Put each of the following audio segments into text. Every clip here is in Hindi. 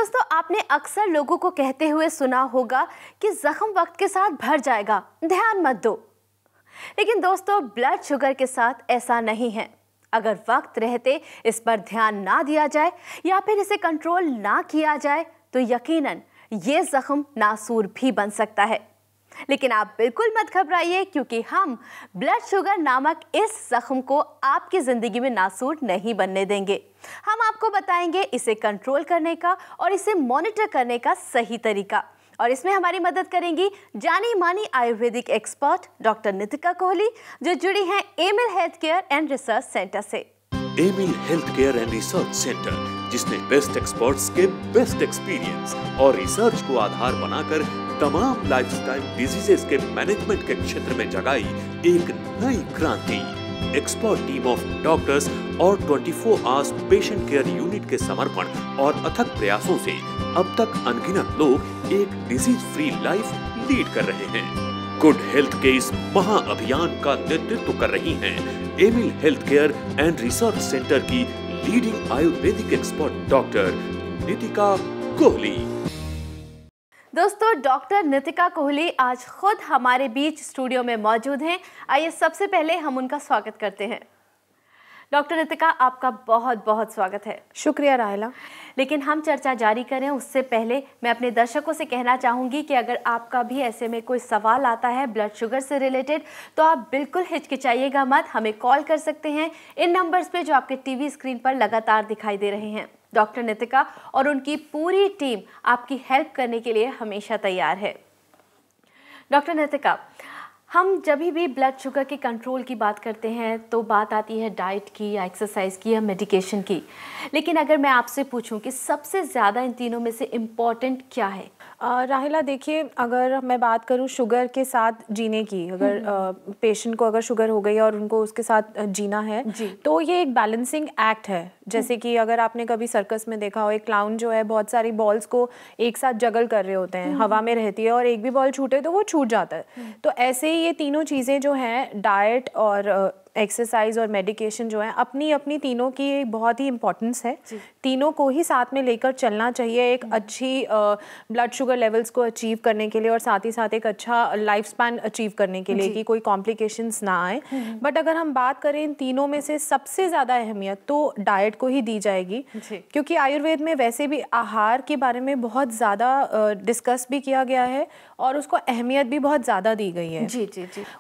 दोस्तों, आपने अक्सर लोगों को कहते हुए सुना होगा कि जख्म वक्त के साथ भर जाएगा, ध्यान मत दो। लेकिन दोस्तों, ब्लड शुगर के साथ ऐसा नहीं है। अगर वक्त रहते इस पर ध्यान ना दिया जाए या फिर इसे कंट्रोल ना किया जाए तो यकीनन ये जख्म नासूर भी बन सकता है। लेकिन आप बिल्कुल मत घबराइए, क्योंकि हम ब्लड शुगर नामक इस जख्म को आपकी जिंदगी में नासूर नहीं बनने देंगे। हम आपको बताएंगे इसे कंट्रोल करने का और इसे मॉनिटर करने का सही तरीका। और इसमें हमारी मदद करेंगी जानी मानी आयुर्वेदिक एक्सपर्ट डॉक्टर नितिका कोहली, जो जुड़ी हैं Aimil health care and research centre से। Aimil health care and research centre, जिसने बेस्ट एक्सपर्ट्स के बेस्ट एक्सपीरियंस और रिसर्च को आधार बनाकर तमाम लाइफस्टाइल डिजीजेस के मैनेजमेंट के क्षेत्र में जगाई एक नई क्रांति। एक्सपर्ट टीम ऑफ डॉक्टर्स और 24 आवर्स पेशेंट केयर यूनिट के समर्पण और अथक प्रयासों से अब तक अनगिनत लोग एक डिजीज फ्री लाइफ लीड कर रहे हैं। गुड हेल्थ के इस महाअभियान का नेतृत्व कर रही हैं Aimil health care and research centre की leading Ayurvedic expert doctor Nitika Kohli. दोस्तों, डॉक्टर नितिका कोहली आज खुद हमारे बीच स्टूडियो में मौजूद हैं। आइए सबसे पहले हम उनका स्वागत करते हैं। डॉक्टर नितिका, आपका बहुत बहुत स्वागत है। शुक्रिया राहिला। लेकिन हम चर्चा जारी करें उससे पहले मैं अपने दर्शकों से कहना चाहूँगी कि अगर आपका भी ऐसे में कोई सवाल आता है ब्लड शुगर से रिलेटेड, तो आप बिल्कुल हिचकिचाइएगा मत, हमें कॉल कर सकते हैं इन नंबर्स पे जो आपके टीवी स्क्रीन पर लगातार दिखाई दे रहे हैं। डॉक्टर नितिका और उनकी पूरी टीम आपकी हेल्प करने के लिए हमेशा तैयार है। डॉक्टर नितिका, हम जब भी ब्लड शुगर के कंट्रोल की बात करते हैं तो बात आती है डाइट की या एक्सरसाइज की या मेडिकेशन की। लेकिन अगर मैं आपसे पूछूं कि सबसे ज़्यादा इन तीनों में से इम्पॉर्टेंट क्या है? राहिला, देखिए, अगर मैं बात करूं शुगर के साथ जीने की, अगर पेशेंट को अगर शुगर हो गई और उनको उसके साथ जीना है, तो ये एक बैलेंसिंग एक्ट है। जैसे कि अगर आपने कभी सर्कस में देखा हो, एक क्लाउन जो है बहुत सारी बॉल्स को एक साथ जगल कर रहे होते हैं, हवा में रहती है और एक भी बॉल छूटे तो वो छूट जाता है। तो ऐसे ही ये तीनों चीज़ें जो हैं, डाइट और एक्सरसाइज और मेडिकेशन जो है, अपनी अपनी तीनों की बहुत ही इम्पोर्टेंस है। तीनों को ही साथ में लेकर चलना चाहिए एक अच्छी ब्लड शुगर लेवल्स को अचीव करने के लिए और साथ ही साथ एक अच्छा लाइफ स्पैन अचीव करने के लिए कि कोई कॉम्प्लिकेशंस ना आए। बट अगर हम बात करें इन तीनों में से सबसे ज़्यादा अहमियत तो डाइट को ही दी जाएगी, क्योंकि आयुर्वेद में वैसे भी आहार के बारे में बहुत ज़्यादा डिस्कस भी किया गया है और उसको अहमियत भी बहुत ज़्यादा दी गई है।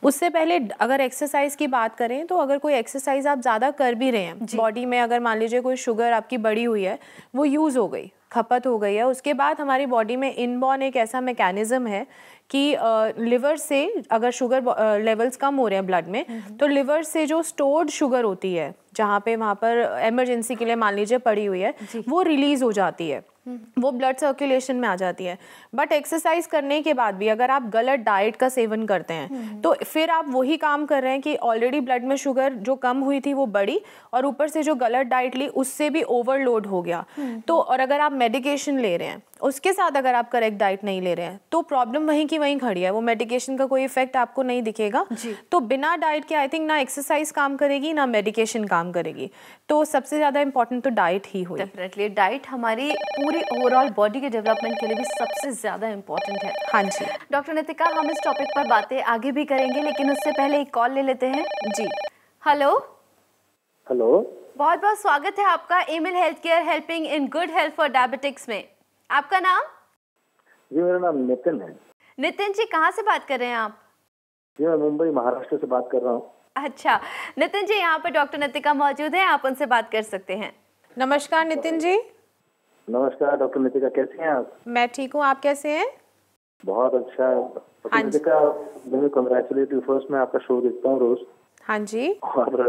उससे पहले अगर एक्सरसाइज की बात करें तो अगर कोई एक्सरसाइज आप ज़्यादा कर भी रहे हैं, बॉडी में अगर मान लीजिए कोई शुगर आपकी बढ़ी हुई है, वो यूज़ हो गई, खपत हो गई है, उसके बाद हमारी बॉडी में इनबॉर्न एक ऐसा मैकेनिज्म है कि लिवर से अगर शुगर लेवल्स कम हो रहे हैं ब्लड में, तो लिवर से जो स्टोर्ड शुगर होती है, जहाँ पे वहाँ पर इमरजेंसी के लिए मान लीजिए पड़ी हुई है, वो रिलीज़ हो जाती है, वो ब्लड सर्कुलेशन में आ जाती है। बट एक्सरसाइज करने के बाद भी अगर आप गलत डाइट का सेवन करते हैं तो फिर आप वही काम कर रहे हैं कि ऑलरेडी ब्लड में शुगर जो कम हुई थी वो बढ़ी और ऊपर से जो गलत डाइट ली उससे भी ओवरलोड हो गया। तो और अगर आप मेडिकेशन ले रहे हैं उसके साथ अगर आप करेक्ट डाइट नहीं ले रहे हैं तो प्रॉब्लम वहीं की वहीं खड़ी है, वो मेडिकेशन का कोई इफेक्ट आपको नहीं दिखेगा। तो बिना डाइट के आई थिंक ना एक्सरसाइज काम करेगी ना मेडिकेशन काम करेगी। तो सबसे ज़्यादा इंपॉर्टेंट तो डाइट ही हुई। डेफिनेटली डाइट हमारी पूरी ओवरऑल बॉडी के डेवलपमेंट के लिए भी सबसे ज़्यादा इम्पोर्टेंट है। हाँ जी डॉक्टर नितिका, हम इस टॉपिक पर बातें आगे भी करेंगे, लेकिन उससे पहले एक कॉल ले लेते हैं। जी, हेलो। बहुत बहुत स्वागत है आपका Amil health care helping in good health for diabetics में। आपका नाम? जी, मेरा नाम नितिन है। नितिन जी, कहाँ से बात कर रहे हैं आप? जी, मैं मुंबई महाराष्ट्र से बात कर रहा हूँ। अच्छा नितिन जी, यहाँ पर डॉक्टर नितिका मौजूद है, आप उनसे बात कर सकते हैं। नमस्कार नितिन जी। नमस्कार डॉक्टर नितिका, कैसे हैं आप? मैं ठीक हूँ, आप कैसे हैं? बहुत अच्छा। डॉक्टर नितिका, मुझे कांग्रेचुलेट यू। फर्स्ट मैं आपका शो देखता हूँ रोज। हाँ जी। और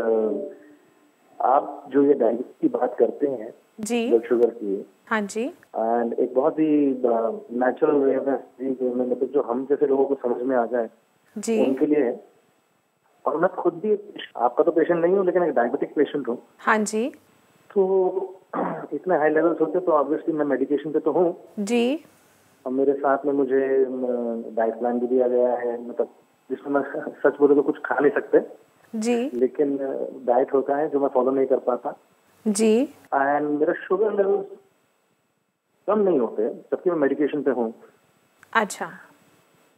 आप जो ये डायबिटीज की बात करते हैं जी, ब्लड शुगर की, हाँ जी, एंड एक बहुत ही नेचुरल वे में, मतलब जो हम जैसे लोगों को समझ में आ जाए जी, उनके लिए है। और मैं खुद भी, आपका तो पेशेंट नहीं हूँ लेकिन एक डायबिटिक पेशेंट हूँ। हाँ जी। तो इतने हाई लेवल्स होते तो ऑब्वियसली मैं मेडिकेशन पे तो हूँ जी। और मेरे साथ में मुझे डाइट प्लान भी दिया गया है, मतलब जिसमें मैं सच बोले तो कुछ खा नहीं सकते जी, लेकिन डाइट होता है जो मैं फॉलो नहीं कर पाता जी। एंड मेरा शुगर लेवल कम नहीं होते जबकि मैं मेडिकेशन पे हूँ। अच्छा।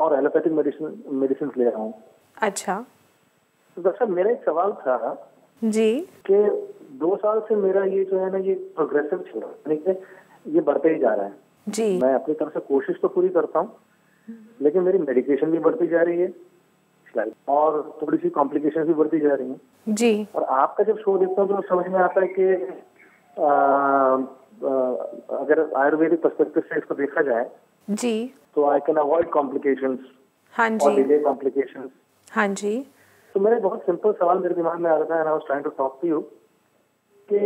और एलोपैथिक मेडिसिन ले रहा हूँ। अच्छा। तो डॉक्टर साहब मेरा एक सवाल था जी कि 2 साल से मेरा ये जो है ना ये प्रोग्रेसिव चल रहा है, यानी कि ये बढ़ते ही जा रहा है जी। मैं अपनी तरफ से कोशिश तो पूरी करता हूँ, लेकिन मेरी मेडिकेशन भी बढ़ती जा रही है और थोड़ी सी कॉम्प्लिकेशन भी बढ़ती जा रही हैं जी। और आपका जब शो देखता हूँ तो समझ में आता है कि अगर आयुर्वेदिक पर्सपेक्टिव से इसको देखा जाए जी तो आई कैन अवॉइड कॉम्प्लिकेशंस। हाँ और जी। Delay complications. हाँ जी। तो मेरा बहुत सिंपल सवाल मेरे दिमाग में आ रहा था and I was trying to talk to you कि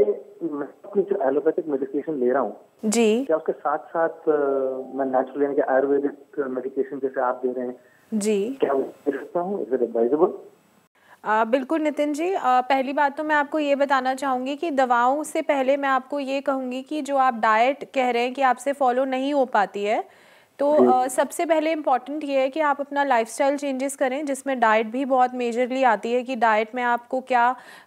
मैं अपनी जो एलोपैथिक मेडिकेशन ले रहा हूँ जी क्या उसके साथ साथ मैं नेचुरल यानी कि आयुर्वेदिक मेडिकेशन जैसे आप दे रहे हैं जी। क्या वो ले सकता हूँ? Is it advisable? बिल्कुल नितिन जी, पहली बात तो मैं आपको ये बताना चाहूँगी कि दवाओं से पहले मैं आपको ये कहूँगी कि जो आप डाइट कह रहे हैं कि आपसे फॉलो नहीं हो पाती है, तो सबसे पहले इम्पॉर्टेंट ये है कि आप अपना लाइफस्टाइल चेंजेस करें, जिसमें डाइट भी बहुत मेजरली आती है कि डाइट में आपको क्या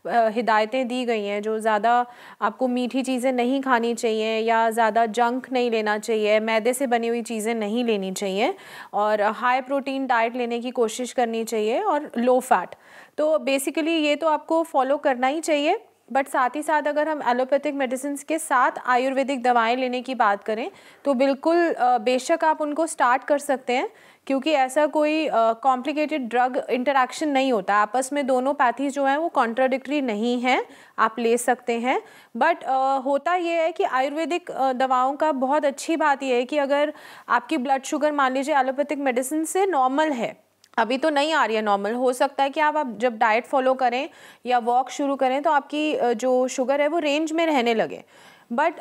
हिदायतें दी गई हैं। जो ज़्यादा आपको मीठी चीज़ें नहीं खानी चाहिए या ज़्यादा जंक नहीं लेना चाहिए, मैदे से बनी हुई चीज़ें नहीं लेनी चाहिए और हाई प्रोटीन डाइट लेने की कोशिश करनी चाहिए और लो फैट। तो बेसिकली ये तो आपको फॉलो करना ही चाहिए। बट साथ ही साथ अगर हम एलोपैथिक मेडिसिन के साथ आयुर्वेदिक दवाएं लेने की बात करें तो बिल्कुल बेशक आप उनको स्टार्ट कर सकते हैं, क्योंकि ऐसा कोई कॉम्प्लिकेटेड ड्रग इंटरेक्शन नहीं होता। आपस में दोनों पैथीज जो हैं वो कॉन्ट्राडिक्टरी नहीं हैं, आप ले सकते हैं। बट होता ये है कि आयुर्वेदिक दवाओं का बहुत अच्छी बात यह है कि अगर आपकी ब्लड शुगर मान लीजिए एलोपैथिक मेडिसिन से नॉर्मल है, अभी तो नहीं आ रही है नॉर्मल, हो सकता है कि आप जब डाइट फॉलो करें या वॉक शुरू करें तो आपकी जो शुगर है वो रेंज में रहने लगे। बट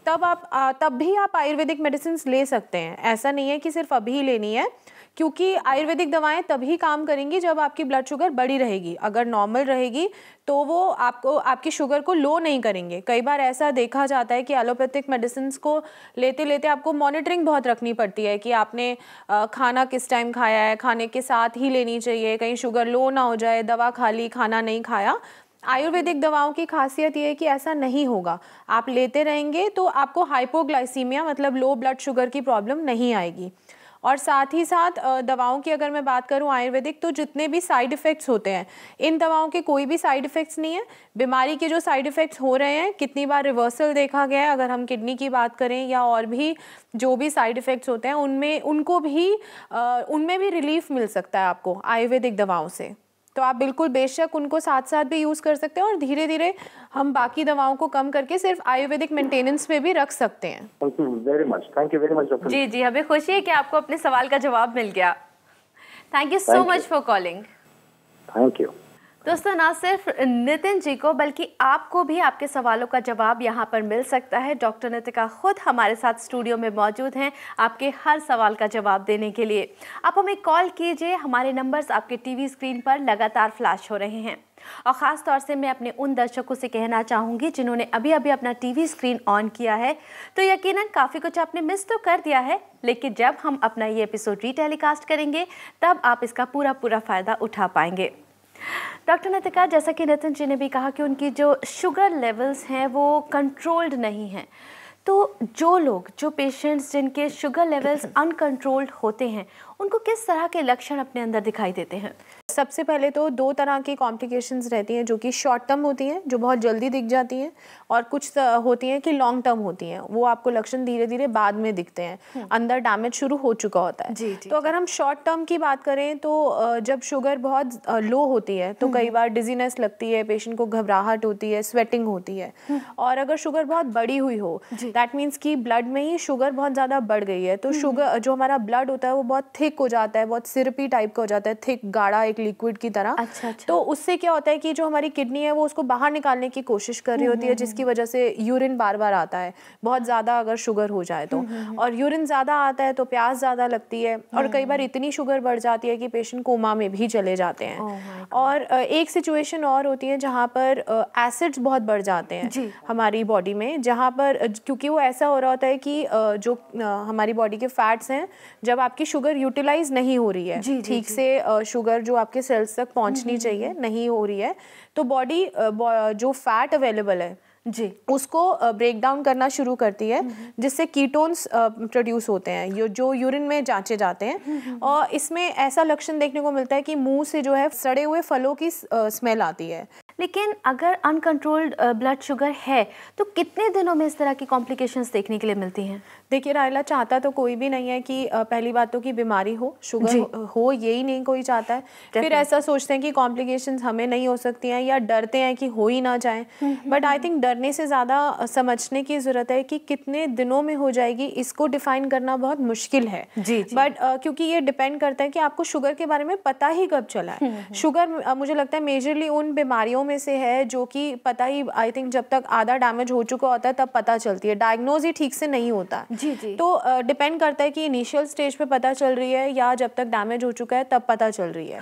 तब भी आप आयुर्वेदिक मेडिसिन ले सकते हैं। ऐसा नहीं है कि सिर्फ अभी लेनी है, क्योंकि आयुर्वेदिक दवाएं तभी काम करेंगी जब आपकी ब्लड शुगर बढ़ी रहेगी। अगर नॉर्मल रहेगी तो वो आपकी शुगर को लो नहीं करेंगे। कई बार ऐसा देखा जाता है कि एलोपैथिक मेडिसिन को लेते लेते आपको मॉनिटरिंग बहुत रखनी पड़ती है कि आपने खाना किस टाइम खाया है, खाने के साथ ही लेनी चाहिए, कहीं शुगर लो ना हो जाए, दवा खा ली खाना नहीं खाया। आयुर्वेदिक दवाओं की खासियत ये है कि ऐसा नहीं होगा, आप लेते रहेंगे तो आपको हाइपोग्लाइसीमिया मतलब लो ब्लड शुगर की प्रॉब्लम नहीं आएगी। और साथ ही साथ दवाओं की अगर मैं बात करूं आयुर्वेदिक, तो जितने भी साइड इफ़ेक्ट्स होते हैं इन दवाओं के कोई भी साइड इफ़ेक्ट्स नहीं है। बीमारी के जो साइड इफ़ेक्ट्स हो रहे हैं कितनी बार रिवर्सल देखा गया है, अगर हम किडनी की बात करें या और भी जो भी साइड इफ़ेक्ट्स होते हैं उनमें भी रिलीफ मिल सकता है आपको आयुर्वेदिक दवाओं से। तो आप बिल्कुल बेशक उनको साथ साथ भी यूज़ कर सकते हैं और धीरे धीरे हम बाकी दवाओं को कम करके सिर्फ आयुर्वेदिक मेंटेनेंस पे भी रख सकते हैं। Thank you very much. Thank you very much doctor. जी जी, हमें खुशी है कि आपको अपने सवाल का जवाब मिल गया। Thank you so much for calling. Thank you. दोस्तों, ना सिर्फ नितिन जी को बल्कि आपको भी आपके सवालों का जवाब यहाँ पर मिल सकता है। डॉक्टर नितिका खुद हमारे साथ स्टूडियो में मौजूद हैं आपके हर सवाल का जवाब देने के लिए। आप हमें कॉल कीजिए, हमारे नंबर्स आपके टीवी स्क्रीन पर लगातार फ्लैश हो रहे हैं। और ख़ास तौर से मैं अपने उन दर्शकों से कहना चाहूँगी जिन्होंने अभी अभी अपना टीवी स्क्रीन ऑन किया है, तो यकीनन काफ़ी कुछ आपने मिस तो कर दिया है, लेकिन जब हम अपना ये एपिसोड रीटेलीकास्ट करेंगे तब आप इसका पूरा फ़ायदा उठा पाएंगे। डॉक्टर नितिका, जैसा कि नितिन जी ने भी कहा कि उनकी जो शुगर लेवल्स हैं वो कंट्रोल्ड नहीं हैं, तो जो पेशेंट्स जिनके शुगर लेवल्स अनकंट्रोल्ड होते हैं उनको किस तरह के लक्षण अपने अंदर दिखाई देते हैं? सबसे पहले तो 2 तरह की कॉम्प्लिकेशंस रहती हैं, जो कि शॉर्ट टर्म होती हैं, जो बहुत जल्दी दिख जाती हैं, और कुछ होती हैं कि लॉन्ग टर्म होती हैं, वो आपको लक्षण धीरे धीरे बाद में दिखते हैं, अंदर डैमेज शुरू हो चुका होता है। जी, तो अगर हम शॉर्ट टर्म की बात करें तो जब शुगर बहुत लो होती है तो कई बार डिजीनेस लगती है, पेशेंट को घबराहट होती है, स्वेटिंग होती है। और अगर शुगर बहुत बड़ी हुई हो, दैट मीन्स कि ब्लड में ही शुगर बहुत ज़्यादा बढ़ गई है, तो शुगर जो हमारा ब्लड होता है वो बहुत थिक हो जाता है, बहुत सिरपी टाइप का हो जाता है, थिक गाढ़ा एक लिक्विड की तरह। अच्छा। तो उससे क्या होता है कि जो हमारी किडनी है वो उसको बाहर निकालने की कोशिश कर रही होती है, जिसकी वजह से यूरिन बार बार आता है, बहुत ज़्यादा अगर शुगर हो जाए तो। और यूरिन ज़्यादा आता है तो प्यास ज़्यादा लगती है, और कई बार इतनी शुगर बढ़ जाती है कि पेशेंट कोमा में भी चले जाते हैं। और एक सिचुएशन और होती है जहाँ पर एसिड्स बहुत बढ़ जाते हैं हमारी बॉडी में, जहाँ पर क्योंकि वो ऐसा हो रहा होता है कि जो हमारी बॉडी के फैट्स हैं, जब आपकी शुगर यूटिलाइज नहीं हो रही है ठीक से, शुगर जो आपके सेल्स तक पहुंचनी चाहिए नहीं हो रही है, तो बॉडी जो फैट अवेलेबल है जी, उसको ब्रेक डाउन करना शुरू करती है, जिससे कीटोन्स प्रोड्यूस होते हैं जो यूरिन में जांचे जाते हैं। और इसमें ऐसा लक्षण देखने को मिलता है कि मुंह से जो है सड़े हुए फलों की स्मेल आती है। लेकिन अगर अनकंट्रोल्ड ब्लड शुगर है तो कितने दिनों में इस तरह की कॉम्प्लिकेशंस देखने के लिए मिलती हैं? देखिए राहिला, चाहता तो कोई भी नहीं है कि पहली बात तो कि बीमारी हो, शुगर हो, यही नहीं कोई चाहता है। फिर ऐसा सोचते हैं कि कॉम्प्लिकेशंस हमें नहीं हो सकती हैं या डरते हैं कि हो ही ना जाए। बट आई थिंक डरने से ज़्यादा समझने की ज़रूरत है कि कितने दिनों में हो जाएगी, इसको डिफाइन करना बहुत मुश्किल है। बट क्योंकि ये डिपेंड करता है कि आपको शुगर के बारे में पता ही कब चला है। शुगर मुझे लगता है मेजरली उन बीमारियों में से है जो कि पता ही, आई थिंक जब तक आधा डैमेज हो चुका होता है तब पता चलती है, डायग्नोज ही ठीक से नहीं होता। जी। तो डिपेंड करता है कि इनिशियल स्टेज पे पता चल रही है या जब तक डैमेज हो चुका है तब पता चल रही है।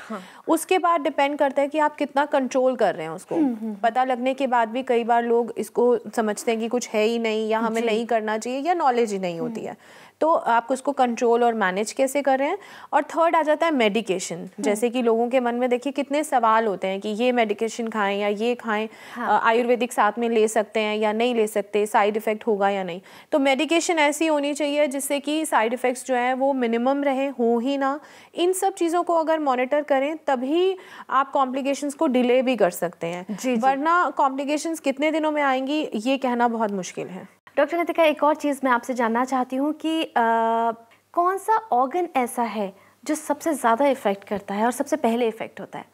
उसके बाद डिपेंड करता है कि आप कितना कंट्रोल कर रहे हैं उसको। पता लगने के बाद भी कई बार लोग इसको समझते हैं कि कुछ है ही नहीं या हमें नहीं करना चाहिए या नॉलेज ही नहीं होती है। तो आप उसको कंट्रोल और मैनेज कैसे कर रहे हैं। और थर्ड आ जाता है मेडिकेशन। जैसे कि लोगों के मन में देखिए कितने सवाल होते हैं कि ये मेडिकेशन खाएं या ये खाएं, आयुर्वेदिक साथ में ले सकते हैं या नहीं ले सकते, साइड इफेक्ट होगा या नहीं। तो मेडिकेशन ऐसी होनी चाहिए जिससे कि साइड इफेक्ट्स जो हैं वो मिनिमम रहे, हो ही ना। इन सब चीज़ों को अगर मॉनिटर करें तभी आप कॉम्प्लिकेशंस को डिले भी कर सकते हैं। वरना कॉम्प्लिकेशंस कितने दिनों में आएंगी ये कहना बहुत मुश्किल है। डॉक्टर नितिका, एक और चीज़ मैं आपसे जानना चाहती हूँ कि कौन सा ऑर्गन ऐसा है जो सबसे ज़्यादा इफ़ेक्ट करता है और सबसे पहले इफ़ेक्ट होता है?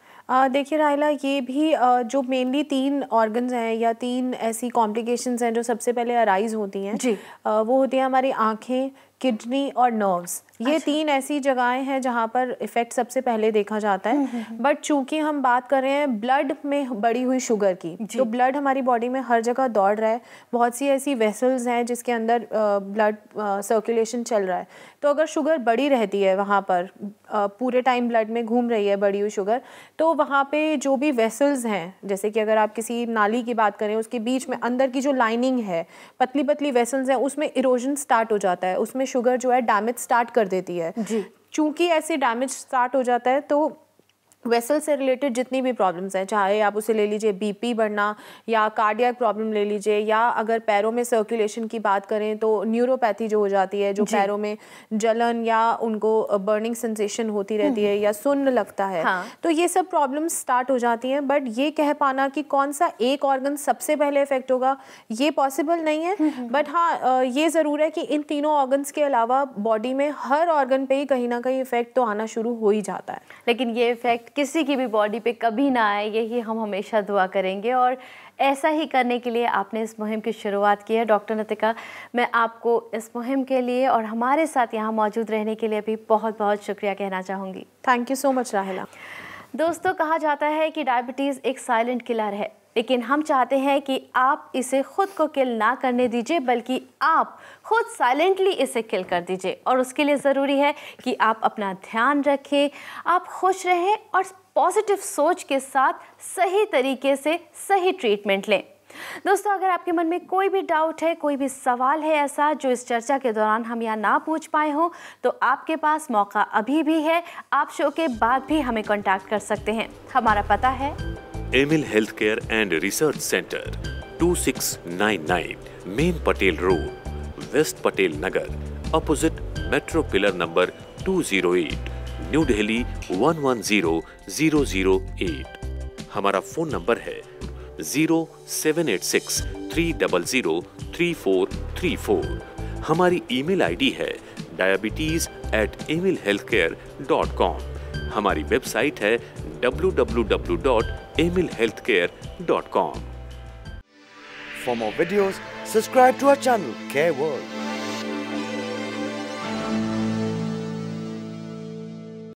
देखिए राहिला, ये भी जो मेनली 3 ऑर्गन्स हैं या 3 ऐसी कॉम्प्लिकेशंस हैं जो सबसे पहले अराइज होती हैं जी। वो होती हैं हमारी आँखें, किडनी और नर्व्स। ये 3 ऐसी जगहें हैं जहाँ पर इफ़ेक्ट सबसे पहले देखा जाता है। बट चूंकि हम बात कर रहे हैं ब्लड में बढ़ी हुई शुगर की, तो ब्लड हमारी बॉडी में हर जगह दौड़ रहा है। बहुत सी ऐसी वेसल्स हैं जिसके अंदर ब्लड सर्कुलेशन चल रहा है। तो अगर शुगर बढ़ी रहती है वहाँ पर, पूरे टाइम ब्लड में घूम रही है बढ़ी हुई शुगर, तो वहाँ पे जो भी वेसल्स हैं, जैसे कि अगर आप किसी नाली की बात करें, उसके बीच में अंदर की जो लाइनिंग है, पतली पतली वेसल्स हैं, उसमें इरोजन स्टार्ट हो जाता है। उसमें शुगर जो है डैमेज स्टार्ट कर देती है जी। चूंकि ऐसे डैमेज स्टार्ट हो जाता है तो वेसल से रिलेटेड जितनी भी प्रॉब्लम्स हैं, चाहे आप उसे ले लीजिए बीपी बढ़ना या कार्डियक प्रॉब्लम ले लीजिए, या अगर पैरों में सर्कुलेशन की बात करें तो न्यूरोपैथी जो हो जाती है, जो पैरों में जलन या उनको बर्निंग सेंसेशन होती रहती है या सुन्न लगता है। तो ये सब प्रॉब्लम्स स्टार्ट हो जाती हैं। बट ये कह पाना कि कौन सा एक ऑर्गन सबसे पहले इफेक्ट होगा ये पॉसिबल नहीं है। बट हाँ, ये ज़रूर है कि इन तीनों ऑर्गन्स के अलावा बॉडी में हर ऑर्गन पे ही कहीं ना कहीं इफेक्ट तो आना शुरू हो ही जाता है। लेकिन ये इफेक्ट किसी की भी बॉडी पे कभी ना आए, यही हम हमेशा दुआ करेंगे। और ऐसा ही करने के लिए आपने इस मुहिम की शुरुआत की है। डॉक्टर नितिका, मैं आपको इस मुहिम के लिए और हमारे साथ यहाँ मौजूद रहने के लिए भी बहुत बहुत शुक्रिया कहना चाहूँगी। थैंक यू सो मच राहिला। दोस्तों, कहा जाता है कि डायबिटीज़ एक साइलेंट किलर है, लेकिन हम चाहते हैं कि आप इसे खुद को किल ना करने दीजिए, बल्कि आप खुद साइलेंटली इसे किल कर दीजिए। और उसके लिए ज़रूरी है कि आप अपना ध्यान रखें, आप खुश रहें और पॉजिटिव सोच के साथ सही तरीके से सही ट्रीटमेंट लें। दोस्तों, अगर आपके मन में कोई भी डाउट है, कोई भी सवाल है ऐसा जो इस चर्चा के दौरान हम यहाँ ना पूछ पाए हों, तो आपके पास मौका अभी भी है। आप शो के बाद भी हमें कॉन्टैक्ट कर सकते हैं। हमारा पता है Amil health care and research centre, 2699 main Patel road, west Patel Nagar, opposite metro pillar number 208, new Delhi 110008। हमारा फोन नंबर है 0786 300 3434। हमारी ईमेल आईडी है diabetes@emilhealthcare.com। हमारी वेबसाइट है www.emilhealthcare.com। For more videos, subscribe to our channel, Care World.